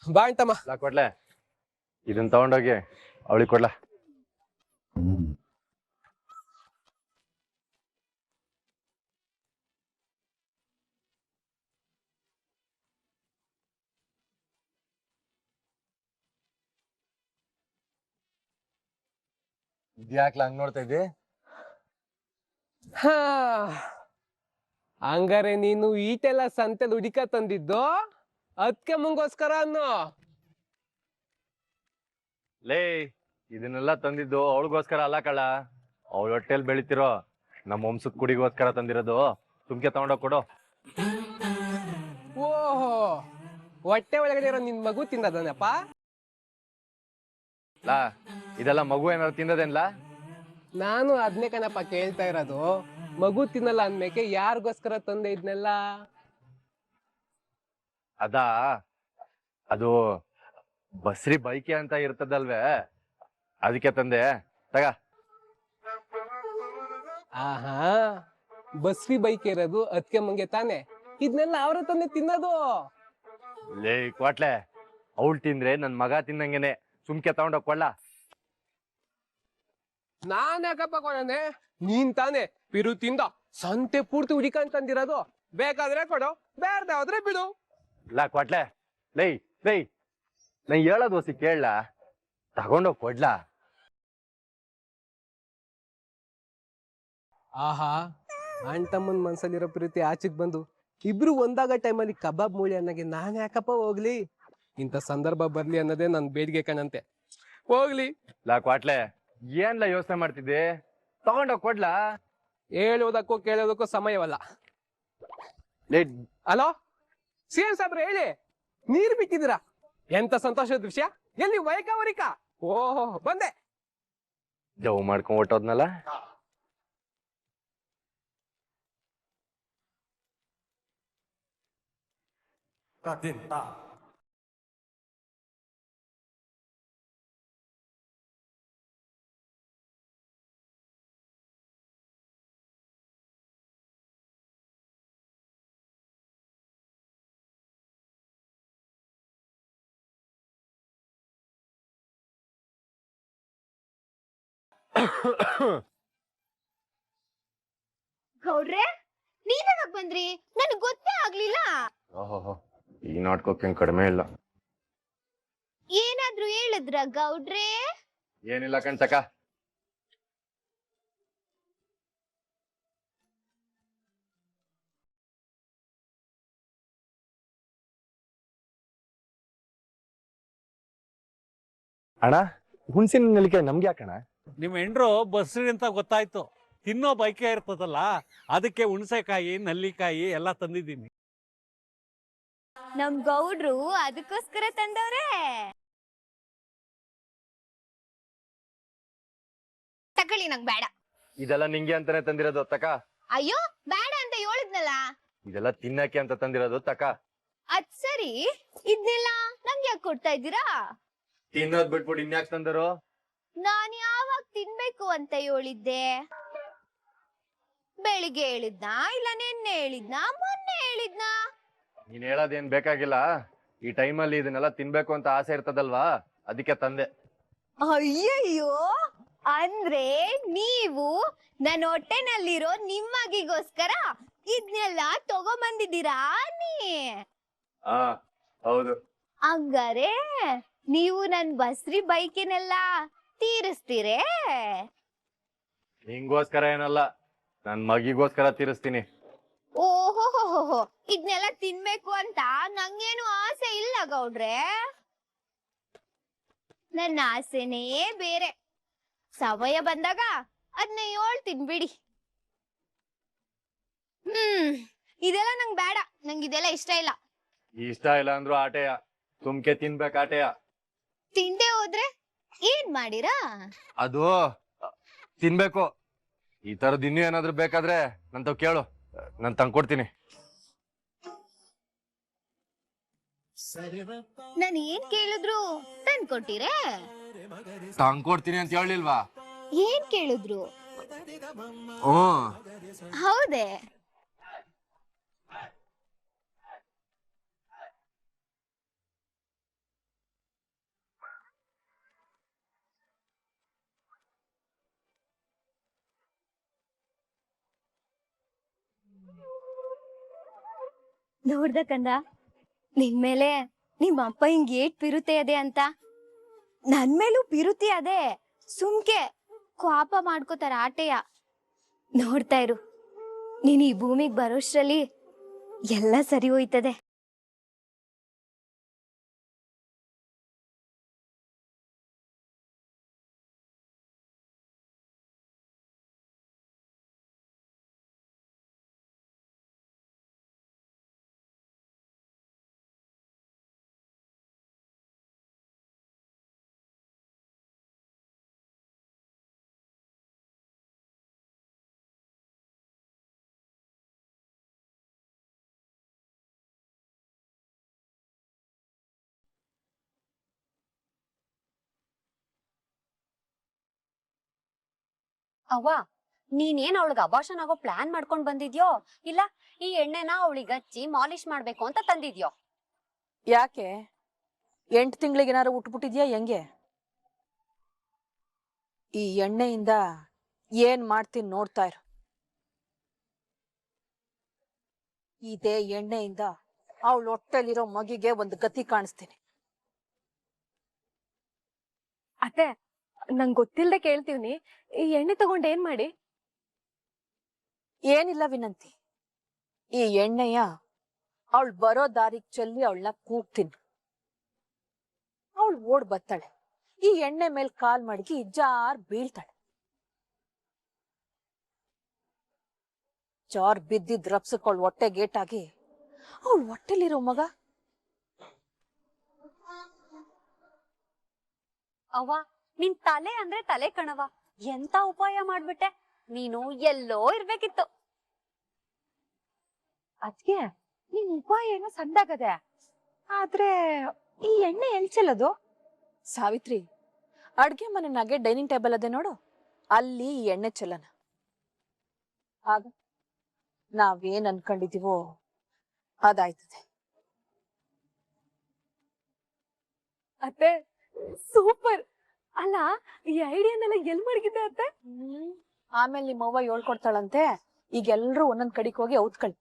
ಬಾ ಅಂತಮ್ಮ. ಕೊಡ್ಲೆ ಇದನ್ನ ತಗೊಂಡೋಗಿ ಅವಳಿಗೆ ಕೊಡ್ಲಾ. ಇದ್ಯಾಕ್ಲ ಹಂಗ್ ನೋಡ್ತಾ ಇದ್ದಿ? ಹಾ, ಹಂಗಾರೆ ನೀನು ಈಟೆಲ್ಲ ಸಂತೆಲ್ ಹುಡಿಕ ತಂದಿದ್ದು ಅದಕ್ಕೆ ಮುಂಗೋಸ್ಕರ ಅನ್ನೋ. ಲೇ ಇದನ್ನೆಲ್ಲ ತಂದಿದ್ದು ಅವಳಿಗೋಸ್ಕರ ಅಲ್ಲ ಕಳ್ಳ, ಅವಳ ಹೊಟ್ಟೆಲ್ ಬೆಳಿತಿರೋ ನಮ್ಮ ವಂಶದ ಕುಡಿಗೋಸ್ಕರ ತಂದಿರೋದು. ಸುಮ್ಕೆ ತಗೊಂಡೋಗ್ ಕೊಡು. ಓಹೋ, ಹೊಟ್ಟೆ ಒಳಗಡೆ ಇರೋ ನಿನ್ ಮಗು ತಿನ್ನದನಪ್ಪ? ಲಾ ಇದೆಲ್ಲ ಮಗು ಏನಾದ್ರು ತಿನ್ನದೇನ್ಲ? ನಾನು ಅದ್ನೇ ಕಣಪ್ಪ ಕೇಳ್ತಾ ಇರೋದು. ಮಗು ತಿನ್ನಲ್ಲ ಅಂದ್ಮೇಕೆ ಯಾರಿಗೋಸ್ಕರ ತಂದೆ ಇದ್ನೆಲ್ಲ? ಅದಾ, ಅದು ಬಸ್ರಿ ಬೈಕೆ ಅಂತ ಇರ್ತದಲ್ವೇ, ಅದಕ್ಕೆ ತಂದೆ. ತಗ. ಆಹಾ, ಬಸ್ವಿ ಬೈಕ್ ಇರೋದು ಅದಕ್ಕೆ ಮಂಗೆ ತಾನೆ, ಇದನ್ನೆಲ್ಲ ಅವ್ರ ತಂದೆ ತಿನ್ನೋದು. ಲೇ ಕ್ವಾಟ್ಲೆ, ಅವಳು ತಿಂದ್ರೆ ನನ್ ಮಗ ತಿನ್ನಂಗೆನೆ. ಸುಮ್ಕೆ ತಗೊಂಡೋಗ್ ಕೊಡ್ಲಾ. ನಾನ್ ಯಾಕಪ್ಪ ಕೊಡನೆ? ನೀನ್ ತಾನೆ ಪಿರು ತಿಂದ ಸಂತೆ ಪೂರ್ತಿ ಹುಡಿಕಂಡ್ ತಂದಿರೋದು. ಬೇಕಾದ್ರೆ ಕೊಡು, ಬೇಡ್ದೆ ಹೋದ್ರೆ ಬಿಡು. ಲಾ ಕ್ವಾಟ್ಲೆ, ಲೈ ಲೈ ನಾ ಹೇಳೋದ್ ಹೊಸಿ ಕೇಳಲಾ, ತಗೊಂಡೋಗ್ ಕೊಡ್ಲಾ. ಆಹಾ, ಅಣ್ತಮ್ಮನ್ ಮನ್ಸಲ್ಲಿರೋ ಪ್ರೀತಿ ಆಚೆಗ್ ಬಂದು ಇಬ್ರು ಒಂದಾಗ ಟೈಮಲ್ಲಿ ಕಬಾಬ್ ಮೂಳಿ ಅನ್ನಗೆ ನಾನ್ ಯಾಕಪ್ಪ ಹೋಗ್ಲಿ? ಇಂಥ ಸಂದರ್ಭ ಬರ್ಲಿ ಅನ್ನೋದೇ ನನ್ ಬೇಡಿಗೆ ಕಣಂತೆ. ಹೋಗ್ಲಿ. ಲಾ ಕ್ವಾಟ್ಲೆ, ಏನ್ಲ ಯೋಚನೆ ಮಾಡ್ತಿದ್ದೆ? ತಗೊಂಡೋಗ್ ಕೊಡ್ಲಾ. ಹೇಳೋದಕ್ಕೂ ಕೇಳೋದಕ್ಕೂ ಸಮಯವಲ್ಲ. ಲೇ ಹಲೋ ಸಿ.ಎಂ ಸಾಬ್ರೆ, ಹೇಳಿ. ನೀರ್ ಬಿಟ್ಟಿದ್ದೀರಾ? ಎಂತ ಸಂತೋಷದ ವಿಷಯ. ಎಲ್ಲಿ ವೈಕ? ಓಹೋ, ಬಂದೆ. ಜವ್ ಮಾಡ್ಕೊಂಡ್ ಹೊಟ್ಟೋದ್ನಲ್ಲ. ಗೌಡ್ರೆ, ನೀವ್ಯಾವಾಗ ಬಂದ್ರಿ? ನನಗ್ ಗೊತ್ತೇ ಆಗ್ಲಿಲ್ಲ. ಓಹೋ, ಈ ನಾಟಕಕ್ಕೆ ಕಡಿಮೆ ಇಲ್ಲ. ಏನಾದ್ರೂ ಹೇಳಿದ್ರ ಗೌಡ್ರೆ? ಏನಿಲ್ಲ ಕಣ್ತಕ. ಅಣ್ಣ, ಹುಣಸಿನ ನೆಲ್ಲಿಕಾಯಿ ನಮ್ಗೆ ಯಾಕಣ? ನಿಮ್ ಹೆಂಡ್ರು ಬಸ್ರಿ ಅಂತ ಗೊತ್ತಾಯ್ತು. ತಿನ್ನೋ ಬೈಕೆ ಇರ್ತದಲ್ಲ, ಅದಕ್ಕೆ ಹುಣಸೆಕಾಯಿ ನಲ್ಲಿಕಾಯಿ ಎಲ್ಲ ತಂದಿದ್ದೀನಿ. ನಮ್ ಗೌಡ್ರು ಅದಕ್ಕೋಸ್ಕರ ತಂದವ್ರೆ. ತಕೊಳ್ಳಿ, ನಂಗ್ ಬೇಡ. ಇದೆಲ್ಲ ನಿಂಗೆ ಅಂತಾನೆ ತಂದಿರೋದು ತಕ. ಅಯ್ಯೋ, ಬೇಡ ಅಂತ ಹೇಳಿದ್ನಲ್ಲ. ಇದೆಲ್ಲ ತಿನ್ನಕ್ಕೆ ಅಂತ ತಂದಿರೋದು ತಕ. ಅದ್ ಸರಿ, ಇದ್ನೆಲ್ಲ ನಂಗೆ ಯಾಕೆ ಕೊಡ್ತಾ ಇದ್ದೀರಾ? ತಿನ್ನೋದ್ ಬಿಟ್ಬಿಟ್ಟು ಇನ್ಯಾಕ್ ತಂದರು? ನಾನ್ ಯಾವಾಗ ತಿನ್ಬೇಕು ಅಂತ ಹೇಳಿದ್ದೆ? ಬೆಳಿಗ್ಗೆ ಹೇಳಿದ್ನಾ, ಇಲ್ಲ ನಿನ್ನೆ ಹೇಳಿದ್ನಾ, ಮೊನ್ನೆ ಹೇಳಿದ್ನಾ? ನೀನ್ ಹೇಳೋದೇನ್ ಬೇಕಾಗಿಲ್ಲ. ಈ ಟೈಮಲ್ಲಿ ಇದನ್ನೆಲ್ಲ ತಿನ್ಬೇಕು ಅಂತ ಆಸೆ ಇರ್ತದಲ್ವಾ, ಅದಕ್ಕೆ ತಂದೆ. ಅಯ್ಯಯ್ಯೋ, ಅಂದ್ರೆ ನೀವು ನನ್ನ ಹೊಟ್ಟೆನಲ್ಲಿರೋ ನಿಮ್ಮಗಿಗೋಸ್ಕರ ಇದ್ನೆಲ್ಲ ತಗೊಂಬಂದಿದ್ದೀರಾ ನೀ? ಹಾ ಹೌದು. ಹಂಗಾರೆ ನೀವು ನನ್ ಬಸ್ರಿ ಬೈಕಿನೆಲ್ಲ ತೀರಿಸ್ತೀರೇ? ನಿಂಗೋಸ್ಕರ ಏನಲ್ಲ, ನನ್ ಮಗಿಗೋಸ್ಕರ ತೀರಿಸ್ತೀನಿ. ಓಹೋ, ಇದ್ನೆಲ್ಲ ತಿನ್ಬೇಕು ಅಂತ ನಂಗೇನು ಆಸೆ ಇಲ್ಲ ಗೌಡ್ರೆ. ನನ್ನ ಆಸೆನೇ ಬೇರೆ. ಸಮಯ ಬಂದಾಗ ಅದನ್ನ ಹೇಳ್ತೀನಿ ಬಿಡಿ. ಇದೆಲ್ಲ ನಂಗ್ ಬೇಡ. ನಂಗೆ ಇದೆಲ್ಲ ಇಷ್ಟ ಇಲ್ಲ. ಇಷ್ಟ ಇಲ್ಲ ಅಂದ್ರು ಆಟೆಯ, ಸುಮ್ಕೆ ತಿನ್ಬೇಕು ಆಟೆಯ. ತಿಂದೆ ಹೋದ್ರೆ ಏನ್ ಮಾಡಿರಾ? ಅದು ತಿನ್ಬೇಕು. ಈ ತರದ್ ಇನ್ನೂ ಏನಾದ್ರು ಬೇಕಾದ್ರೆ ನಂತವ್ ಕೇಳು, ನಾನ್ ತಂದ್ಕೊಡ್ತೀನಿ. ನಾನು ಏನ್ ಕೇಳಿದ್ರು ತಂದ್ಕೊಟ್ಟಿರೇ? ತಂದ್ಕೊಡ್ತೀನಿ ಅಂತ ಹೇಳಿಲ್ವಾ? ಏನ್ ಕೇಳಿದ್ರು? ಹ್ಮ್, ಹೌದೇ? ನೋಡ್ದ ಕಂದ ನಿನ್ ಮೇಲೆ ನಿಮ್ಮ ಅಪ್ಪ ಹಿಂಗ್ ಏಟ್ ಪಿರುತೆ ಅದೇ ಅಂತ. ನನ್ ಮೇಲೂ ಪಿರುತಿ ಅದೇ, ಸುಮ್ಕೆ ಕೋಪ ಮಾಡ್ಕೋತಾರ ಆಟೆಯ. ನೋಡ್ತಾ ಇರು, ನೀನ್ ಈ ಭೂಮಿಗ್ ಬರೋಷ್ಟ್ರಲ್ಲಿ ಎಲ್ಲ ಸರಿ ಹೋಯ್ತದೆ. ಅವ್ವ, ನೀನೇನ್ ಅವಳಿಗೆ ಅಬಾರ್ಷನ್ ಆಗೋ ಪ್ಲಾನ್ ಮಾಡ್ಕೊಂಡ್ ಬಂದಿದ್ಯೋ ಇಲ್ಲ ಈ ಎಣ್ಣೆನ ಅವಳಿಗೆ ಹಚ್ಚಿ ಮಾಲಿಶ್ ಮಾಡ್ಬೇಕು ಅಂತ ತಂದಿದ್ಯೋ? ಯಾಕೆ 8 ತಿಂಗಳಿಗೆ ಏನಾರು ಉಟ್ಬಿಟ್ಟಿದ್ಯಾ ಹೆಂಗೆ? ಈ ಎಣ್ಣೆಯಿಂದ ಏನ್ ಮಾಡ್ತೀನಿ ನೋಡ್ತಾ ಇರು. ಇದೇ ಎಣ್ಣೆಯಿಂದ ಅವಳ ಹೊಟ್ಟೆಲಿರೋ ಮಗಿಗೆ ಒಂದು ಗತಿ ಕಾಣಿಸ್ತೀನಿ. ಅತ್ತೆ, ನಂಗ್ ಗೊತ್ತಿಲ್ದೆ ಕೇಳ್ತೀವ್ನಿ, ಈ ಎಣ್ಣೆ ತಗೊಂಡ್ ಏನ್ ಮಾಡಿ? ಏನಿಲ್ಲ ವಿನಂತಿ, ಈ ಎಣ್ಣೆಯ ಅವಳು ಬರೋ ದಾರಿಗ್ ಚೆಲ್ಲಿ ಅವಳನ್ನ ಕೂಗ್ತೀನಿ. ಅವಳು ಓಡ್ ಬರ್ತಾಳೆ, ಈ ಎಣ್ಣೆ ಮೇಲ್ ಕಾಲ್ ಮಡಗಿ ಜಾರ್ ಬೀಳ್ತಾಳೆ. ಜಾರ್ ಬಿದ್ದಿದ್ ರಪ್ಸಕ್ಕೊಳ್ ಹೊಟ್ಟೆ ಗೇಟಾಗಿ ಅವಳು ಹೊಟ್ಟೆಲಿರೋ ಮಗ. ಅವ್ವ, ನಿನ್ ತಲೆ ಅಂದ್ರೆ ತಲೆ ಕಣವ, ಎಂತ ಉಪಾಯ ಮಾಡ್ಬಿಟ್ಟೆ ನೀನು. ಎಲ್ಲೋ ಇರ್ಬೇಕಿತ್ತು. ಅದ್ಕೆ ನಿನ್ ಉಪಾಯ ಏನೋ ಸಂದಾಗದೆ, ಆದ್ರೆ ಈ ಎಣ್ಣೆ ಎಲ್ಚಲ್ಲದು? ಸಾವಿತ್ರಿ, ಅಡ್ಗೆ ಮನೆನಾಗೆ ಡೈನಿಂಗ್ ಟೇಬಲ್ ಅದೇ ನೋಡು, ಅಲ್ಲಿ ಈ ಎಣ್ಣೆ ಚೆಲ್ಲನ. ಆಗ ನಾವೇನ್ ಅನ್ಕೊಂಡಿದೀವೋ ಅದಾಯ್ತದೆ. ಅತ್ತೆ, ಸೂಪರ್ ಅಲ್ಲ, ಈ ಐಡಿಯಾನೆಲ್ಲ ಎಲ್ ಮಡಗಿದ್ದೆ ಅತ್ತೆ? ಆಮೇಲೆ ನಿಮ್ಮವ್ವ ಹೇಳ್ಕೊಡ್ತಾಳಂತೆ, ಈಗ ಎಲ್ರೂ ಒಂದೊಂದ್ ಕಡೆಗೆ ಹೋಗಿ ಔತ್ಕೊಳ್ಳಿ.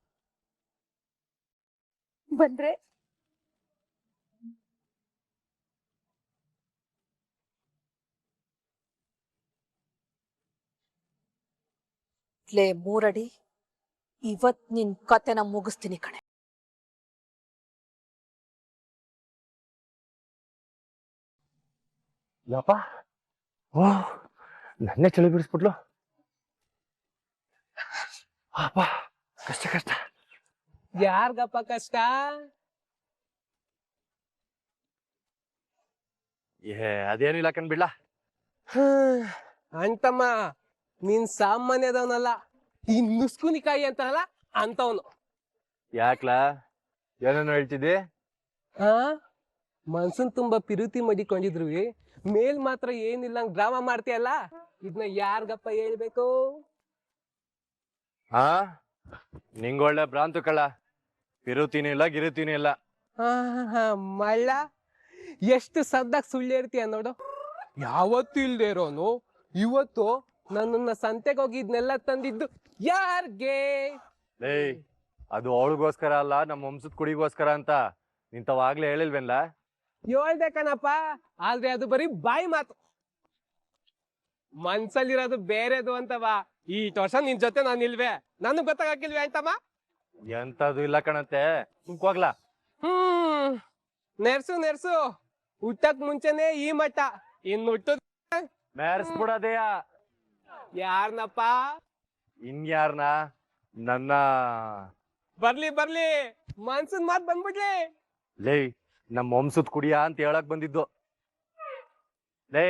ಬಂದ್ರೆ ಲೇ 3 ಅಡಿ, ಇವತ್ ನಿನ್ ಕತೆನ ಮುಗಿಸ್ತೀನಿ ಕಣೆ. ಯಪ್ಪ, ಓ ನನ್ನೇ ಚಳಿ ಬಿಡಿಸ್ಬಿಟ್ಲು. ಅಪ್ಪ, ಕಷ್ಟ ಕಷ್ಟ. ಯಾರ್ಗಪ್ಪ ಕಷ್ಟ? ಅದೇನಿಲ್ಲ ಕಣ್ಬಿಡ್ಲ. ಅಂತಮ್ಮ, ನೀನ್ ಸಾಮಾನ್ಯದವನಲ್ಲ, ಈ ನುಸ್ಕುನಿಕಾಯಿ ಅಂತಾರಲ್ಲ ಅಂತವನು. ಯಾಕ್ಲಾ, ಏನೇನು ಹೇಳ್ತಿದ್ದಿ? ಆ ಮನ್ಸನ್ ತುಂಬಾ ಪಿರುತಿ ಮಡಿಕೊಂಡಿದ್ರು, ಮೇಲ್ ಮಾತ್ರ ಏನಿಲ್ಲ ಡ್ರಾಮಾ ಮಾಡ್ತೀಯಲ್ಲ, ಇದನ್ನ ಯಾರ್ಗಪ್ಪ ಹೇಳ್ಬೇಕು? ಹಾ, ನಿಂಗೊಳ್ಳೆ ಭ್ರಾಂತು ಕಳ್ಳ. ಪಿರುತೀನಿ ಇಲ್ಲ ಗಿರುತೀನಿ ಇಲ್ಲ. ಮಳ್ಳ, ಎಷ್ಟು ಸದ್ದಾಗ ಸುಳ್ಳು ಹೇಳ್ತೀಯ ನೋಡು. ಯಾವತ್ತು ಇಲ್ದೇ ಇರೋನು ಇವತ್ತು ನನ್ನನ್ನ ಸಂತೆಗೆ ಹೋಗಿ ಇದನ್ನೆಲ್ಲ ತಂದಿದ್ದು ಯಾರ್ಗೆ? ಲೇ, ಅದು ಅವಳಿಗೋಸ್ಕರ ಅಲ್ಲ, ನಮ್ಮ ವಂಶದ ಕುಡಿಗೋಸ್ಕರ ಅಂತ ನಿಂತವಾಗ್ಲೇ ಹೇಳಿಲ್ವೇನ್ಲ? ಹೇಳ್ದೆ ಕಣಪ್ಪ, ಆದ್ರೆ ಅದು ಬರೀ ಬಾಯಿ ಮಾತು. ಮನ್ಸಲ್ಲಿರೋದು ಬೇರೆದು ಅಂತವಾ. ಈ ವರ್ಷ ನಿನ್ ಜೊತೆ ನಾನು ಇಲ್ವೇ, ನನಗ್ ಗೊತ್ತಾಗಿಲ್ವೇ ಅಂತಮ್ಮ? ಎಂತದು ಇಲ್ಲ ಕಣಂತೆ, ಹೋಗ್ಲಾ? ನೆರ್ಸು ಹುಟ್ಟಕ್ ಮುಂಚೆನೆ ಈ ಮಟ್ಟ, ಇನ್ ಹುಟ್ಟದ್ ಮೆರ್ಸ್ಬಿಡೋದೆಯ. ಯಾರ್ನಪ್ಪ? ಇನ್ಯಾರ್ನ? ನನ್ನ ಬರ್ಲಿ ಮನ್ಸನ್ ಮಾತ್ ಬಂದ್ಬಿಡ್ಲಿ. ಲೇ, ನಮ್ಮ ವಂಶದ ಕುಡಿಯ ಅಂತ ಹೇಳಕ್ ಬಂದಿದ್ದು. ಲೇ,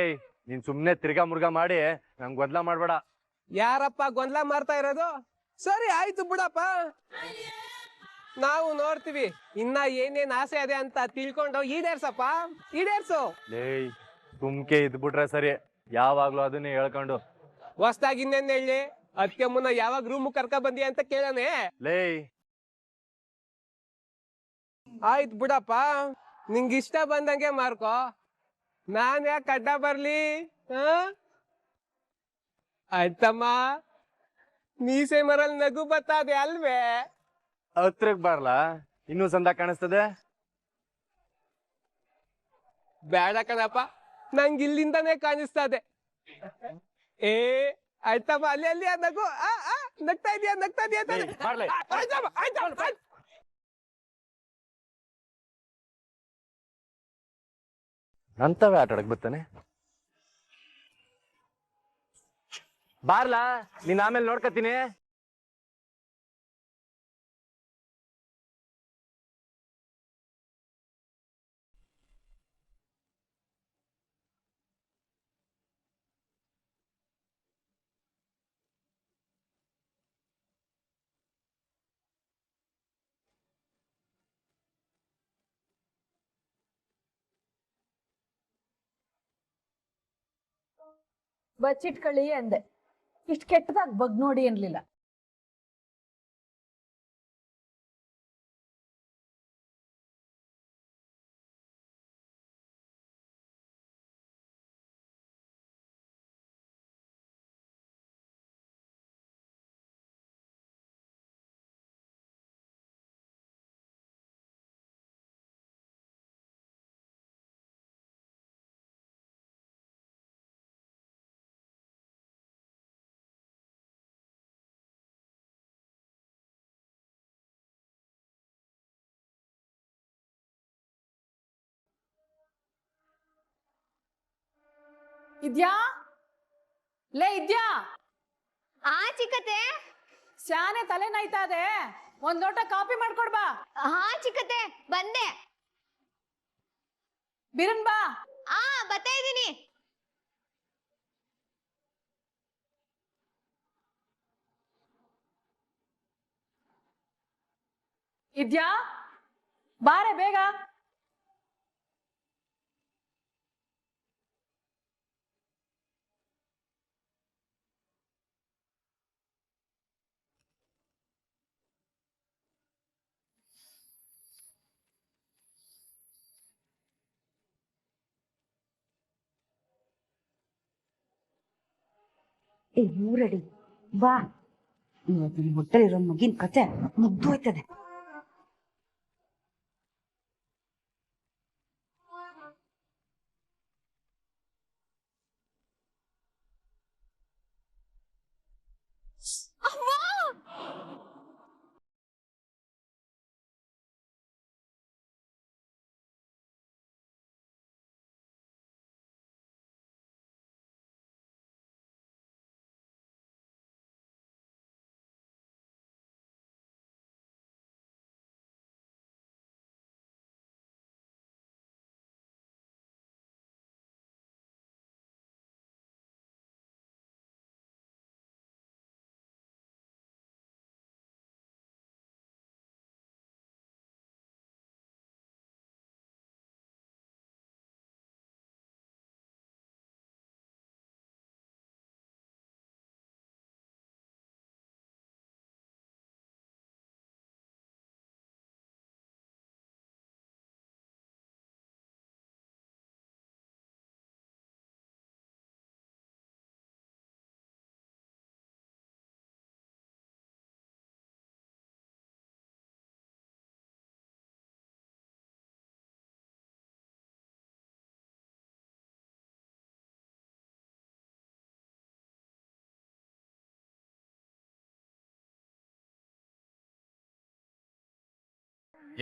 ನೀನ್ ಸುಮ್ನೆ ತಿರ್ಗಾ ಮುರ್ಗಾ ಮಾಡಿ ನಂಗ್ ಗೊಂದಲ ಮಾಡ್ಬೇಡ. ಯಾರಪ್ಪ ಗೊಂದಲ ಮಾಡ್ತಾ ಇರೋದು? ಸರಿ ಆಯ್ತು ಬಿಡಪ್ಪ, ನಾವು ನೋಡ್ತೀವಿ. ಇನ್ನ ಏನೇನ್ ಆಸೆ ಅದೇ ಅಂತ ತಿಳ್ಕೊಂಡು ಈಡೇರ್ಸು. ಲೇ, ಸುಮ್ಕೆ ಇದ್ಬಿಟ್ರೆ ಸರಿ, ಯಾವಾಗ್ಲೂ ಅದನ್ನೇ ಹೇಳ್ಕೊಂಡು. ಹೊಸ್ದಾಗಿ ಇನ್ನೇನ್ ಹೇಳಿ? ಅದಕ್ಕೆ ಮುನ್ನ ಯಾವಾಗ ರೂಮ್ ಕರ್ಕ ಬಂದಿ ಅಂತ ಕೇಳನೆ. ಲೇ, ಆಯ್ತು ಬಿಡಪ್ಪ, ನಿಂಗೆ ಇಷ್ಟ ಬಂದಂಗೆ ಮಾರ್ಕೋ, ನಾನ್ ಯಾಕೆ ಅಡ್ಡ ಬರ್ಲಿ? ಆಯ್ತಮ್ಮ, ಮೀಸೆ ಮರಲ್ ನಗು ಬತ್ತಾದೆ ಅಲ್ವೇ? ಹತ್ರಕ್ ಬರ್ಲಾ? ಇನ್ನೂ ಸಂದ ಕಾಣಿಸ್ತದೆ. ಬೇಡ ಕಣಪ್ಪ, ನಂಗೆ ಇಲ್ಲಿಂದಾನೇ ಕಾಣಿಸ್ತಾ ಇದೆ. ಏ ಆಯ್ತಮ್ಮ, ಅಲ್ಲಿ ಅಲ್ಲಿ ನಗು. ನಗ್ತಾ ಇದೀಯಾ ತಾನೆ? ಮಾಡ್ಲೆ. ಆಯ್ತಮ್ಮ, ಆಯ್ತು. ನಂತವೇ ಆಟ ಆಡಕ್ ಬರ್ತಾನೆ. ಬಾರ್ಲಾ, ನೀನ್ ಆಮೇಲೆ ನೋಡ್ಕತೀನಿ. ಬಚ್ಚಿಟ್ಕೊಳ್ಳಿ ಅಂದೆ, ಇಷ್ಟು ಕೆಟ್ಟದಾಗ ಬಗ್ ನೋಡಿ ಅನ್ಲಿಲ್ಲ. ಇದ್ಯಾ ಇದ್ಯಾ? ಆ ಚಿಕ್ಕತೆ. ಶಾನೆ ತಲೆ ನೋಯ್ತಾ ಇದೆ, ಒಂದ್ ಲೋಟ ಕಾಫಿ ಮಾಡ್ಕೊಡ್ಬಾ. ಹಾ ಚಿಕ್ಕತೆ, ಬಂದೆ. ಬಿರನ್ ಬಾ. ಬರ್ತಾ ಇದೀನಿ. ಇದ್ಯಾ, ಬಾರೆ ಬೇಗ. ಊರಡಿ ಬಾ, ಇವತ್ತು ನಿನ್ ಹೊಟ್ಟೆಲಿರೋ ಮಗಿನ ಕತೆ ಮುಗ್ದು ಹೋಯ್ತದೆ.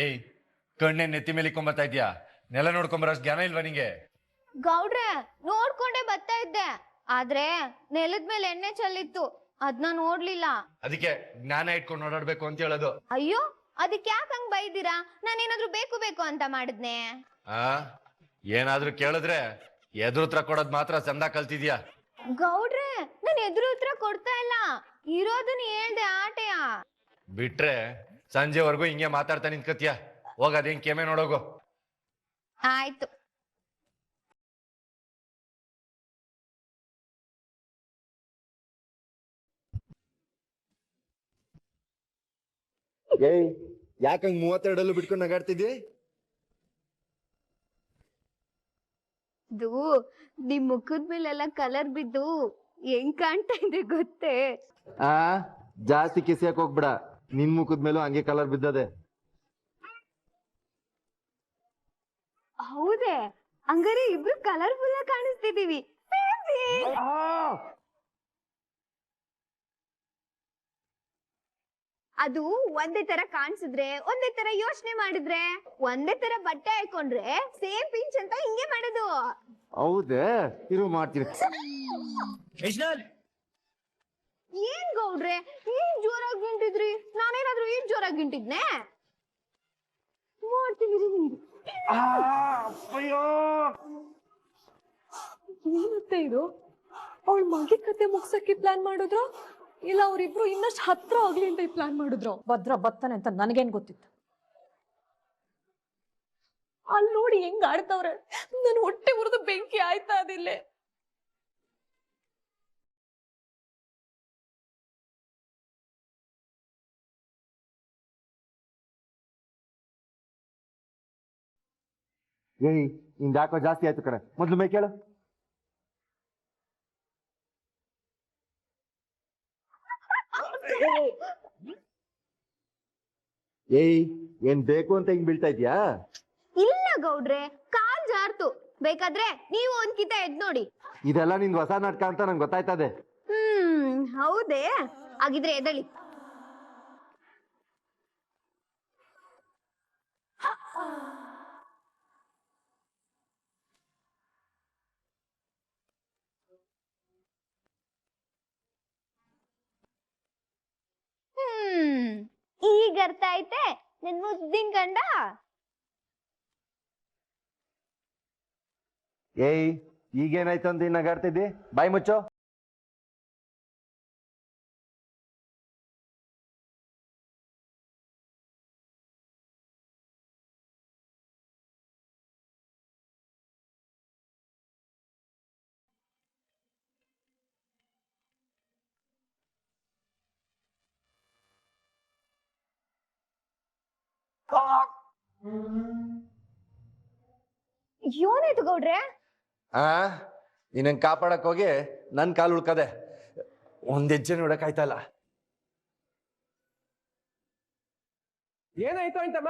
ಏಯ್, ಕಣ್ಣೆ ನೆತ್ತಿ ಮೇಲೆ ಇಕ್ಕೊಂಬರ್ತಾ ಇದ್ಯಾ? ನೆಲ ನೋಡ್ಕೊಂಬರಷ್ಟು ಜ್ಞಾನ ಇಲ್ವಾ ನಿಂಗೆ? ಗೌಡ್ರೆ, ನೋಡ್ಕೊಂಡೆ ಬರ್ತಾ ಇದ್ದೆ, ಆದ್ರೆ ನೆಲದ ಮೇಲೆ ಎಣ್ಣೆ ಚೆಲ್ಲಿತ್ತು, ಅದ್ನ ನೋಡ್ಲಿಲ್ಲ. ಅದಕ್ಕೆ ಜ್ಞಾನ ಇಟ್ಕೊಂಡು ಓಡಾಡ್ಬೇಕು ಅಂತ ಹೇಳೋದು. ಅಯ್ಯೋ, ಅದಕ್ಕೆ ಯಾಕೆ ಹಂಗ್ ಬೈದಿರಾ? ನಾನೇನಾದ್ರೂ ಬೇಕು ಅಂತ ಮಾಡಿದ್ನೆ? ಏನಾದ್ರೂ ಕೇಳಿದ್ರೆ ಎದುರು ಉತ್ತರ ಕೊಡೋದ್ ಮಾತ್ರ ಚಂದ ಕಲ್ತಿದ್ಯಾ. ಗೌಡ್ರೆ, ನಾನು ಎದುರು ಉತ್ತರ ಕೊಡ್ತಾ ಇಲ್ಲ, ಇರೋದನ್ನ ಹೇಳ್ದೆ ಆಟೆಯ. ಬಿಟ್ರೆ ಸಂಜೆವರೆಗೂ ಹಿಂಗೆ ಮಾತಾಡ್ತಾ ನಿಂತ್ಕತ್ಯ. ಹೋಗ ಅದೇನ್ ಕೆಮೆ ನೋಡೋಗು. ಆಯ್ತು. ಏಯ್, ಯಾಕಂಗ್ 32 ಬಿಟ್ಕೊಂಡು ನಗಾಡ್ತಿದ್ದಿ? ಇದು ನಿಮ್ ಮುಖದ ಮೇಲೆಲ್ಲ ಕಲರ್ ಬಿದ್ದು ಹೆಂಗ್ ಕಾಣ್ತಾ ಇದೆ ಗೊತ್ತೇ? ಜಾಸ್ತಿ ಕಿಸಿಯಕ್ ಹೋಗ್ಬಿಡ, ನಿನ್ ಮುಖದ ಮೇಲೂ ಹಂಗೆ ಕಲರ್ ಬಿದ್ದದೆ. ಹೌದೇ? ಹಂಗಾರೆ ಇಬ್ರು ಕಲರ್ಫುಲ್ ಆಗಿ ಕಾಣಿಸ್ತಿದೀವಿ. ಅದು ಒಂದೇ ತರ ಕಾಣಿಸಿದ್ರೆ, ಒಂದೇ ತರ ಯೋಚನೆ ಮಾಡಿದ್ರೆ, ಒಂದೇ ತರ ಬಟ್ಟೆ ಹಾಕೊಂಡ್ರೆ ಸೇಮ್ ಪಿಂಚ್ ಅಂತ ಹಿಂಗೆ ಮಾಡೋದು. ಹೌದೇ? ಇರು ಮಾಡ್ತೀನಿ. ಏನ್ ಗೌಡ್ರೆ ಏನ್ ಜೋರಾಗಿ ಗಿಂಟಿದ್ರಿ? ನಾನೇನಾದ್ರೂ ಏನ್ ಜೋರಾಗಿ ಗಿಂಟಿದ್ನೆ? ಮಾಡ್ತೀನಿ ನಿಮ್ಗೆ. ಏನತ್ತೆ ಇದು? ಅವಳ ಮಗಿ ಕತೆ ಮುಗ್ಸಕ್ಕೆ ಪ್ಲಾನ್ ಮಾಡಿದ್ರು, ಇಲ್ಲ ಅವ್ರಿಬ್ರು ಇನ್ನಷ್ಟು ಹತ್ರ ಆಗ್ಲಿ ಅಂತ ಪ್ಲಾನ್ ಮಾಡಿದ್ರು? ಭದ್ರ ಬರ್ತಾನೆ ಅಂತ ನನಗೇನ್ ಗೊತ್ತಿತ್ತು? ಅಲ್ಲಿ ನೋಡಿ ಹೆಂಗ್ ಆಡ್ತವ್ರೆ, ನನ್ ಹೊಟ್ಟೆ ಉರಿದು ಬೆಂಕಿ ಆಯ್ತಾ ಅದಿಲ್ಲೇ. ಏಯ್ ನಿಂದ ಯಾಕೋ ಜಾಸ್ತಿ ಆಯ್ತು ಕಣೆ, ಮೊದ್ಲು ಮೈ ಕೇಳು. ಏಯ್ ಏನ್ ಬೇಕು ಅಂತ ಹಿಂಗ್ ಬೀಳ್ತಾ ಇದ್ಯಾ? ಇಲ್ಲ ಗೌಡ್ರೆ, ಕಾಲ್ ಜಾರ್ತು. ಬೇಕಾದ್ರೆ ನೀವು ಒಂದ್ಕಿತ ಎದ್ ನೋಡಿ. ಇದೆಲ್ಲ ನಿಂದ್ ಹೊಸ ನಾಟಕ ಅಂತ ನಂಗೆ ಗೊತ್ತಾಯ್ತದೆ. ಹೌದೇ? ಹಾಗಿದ್ರೆ ಎದಳಿ. ಈಗ ಅರ್ಥ ಐತೆ ನನ್ ಮುದ್ದಿನ ಗಂಡ. ಏಯ್ ಈಗೇನಾಯ್ತು ಅಂತ ನಗಾಡ್ತಿದ್ದಿ? ಬಾಯ್ ಮುಚ್ಚೋ. ಏನಾಯ್ತು ಗೌಡ್ರೆ? ನೀನಂಗ್ ಕಾಪಾಡಕ್ ಹೋಗಿ ನನ್ ಕಾಲು ಉಳ್ಕದೆ, ಒಂದ್ ಹೆಜ್ಜೆ ನೋಡಕ್ ಆಯ್ತಲ್ಲ. ಏನಾಯ್ತು ಅಂತಮ್ಮ?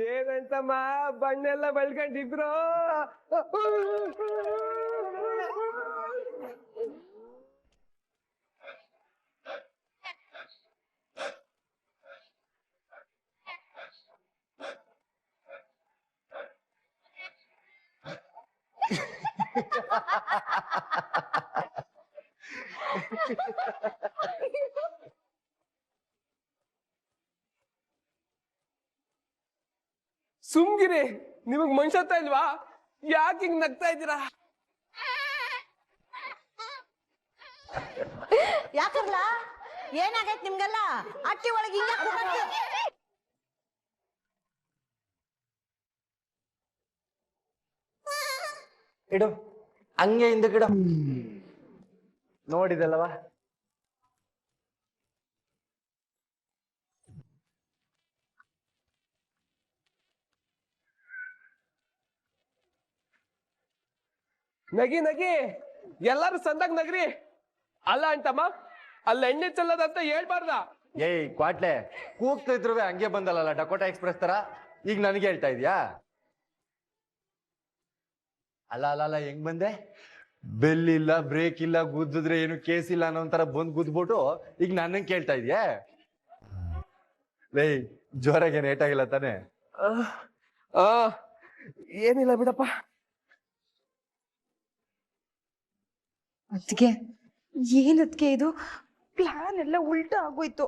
ಏನಂತಮ್ಮ ಬಣ್ಣೆಲ್ಲ ಬಳ್ಕೊಂಡಿದ್ರು? ಸುಮ್ಗಿರಿ, ನಿಮಗ್ ಮನ್ಸತ್ತ ಇಲ್ವಾ? ಯಾಕೆ ಹಿಂಗ್ ನಗ್ತಾ ಇದ್ದೀರಾ? ಯಾಕರ್ಲ ಏನಾಗೈತ್ ನಿಮ್ಗೆಲ್ಲ? ಅಟ್ಟಿ ಒಳಗೆ ಇಡು, ಹಂಗೆ ಹಿಂದೆ ಗಿಡ ನೋಡಿದಲ್ವಾ? ನಗಿ ನಗಿ, ಎಲ್ಲಾರು ಸಂದಾಗ ನಗ್ರಿ. ಅಲ್ಲ ಅಂತಮ್ಮ, ಅಲ್ಲ ಎಣ್ಣೆ ಚೆಲ್ಲದಂತ ಹೇಳ್ಬಾರ್ದ? ಏಯ್ ಕ್ವಾಟ್ಲೆ, ಕೂಗ್ತಿದ್ರು ಹಂಗೆ ಬಂದಲ್ಲ ಡಕೋಟಾ ಎಕ್ಸ್ಪ್ರೆಸ್ ತರ, ಈಗ ನನಗೆ ಹೇಳ್ತಾ ಇದ್ಯಾ? ಅಲ್ಲ ಅಲ್ಲ ಅಲ್ಲ, ಹೆಂಗ್ ಬಂದೆ? ಬೆಲ್ ಇಲ್ಲ, ಬ್ರೇಕ್ ಇಲ್ಲ, ಗುದ್ದಿದ್ರೆ ಏನು ಕೇಸ್ ಇಲ್ಲ ಅನ್ನೋ ಒಂಥರ ಬಂದ್ ಗುದ್ಬಿಟ್ಟು ಈಗ ನನ್ನಂಗೆ ಕೇಳ್ತಾ ಇದ್ಯಾ? ಲೇ ಜೋರಾಗೇನು ಏಟಾಗಿಲ್ಲ ತಾನೆ? ಏನಿಲ್ಲ ಬಿಡಪ್ಪ. ಅದ್ಕೆ ಏನದ್ಕೆ ಇದು? ಪ್ಲಾನ್ ಎಲ್ಲ ಉಲ್ಟಾ ಆಗೋಯ್ತು.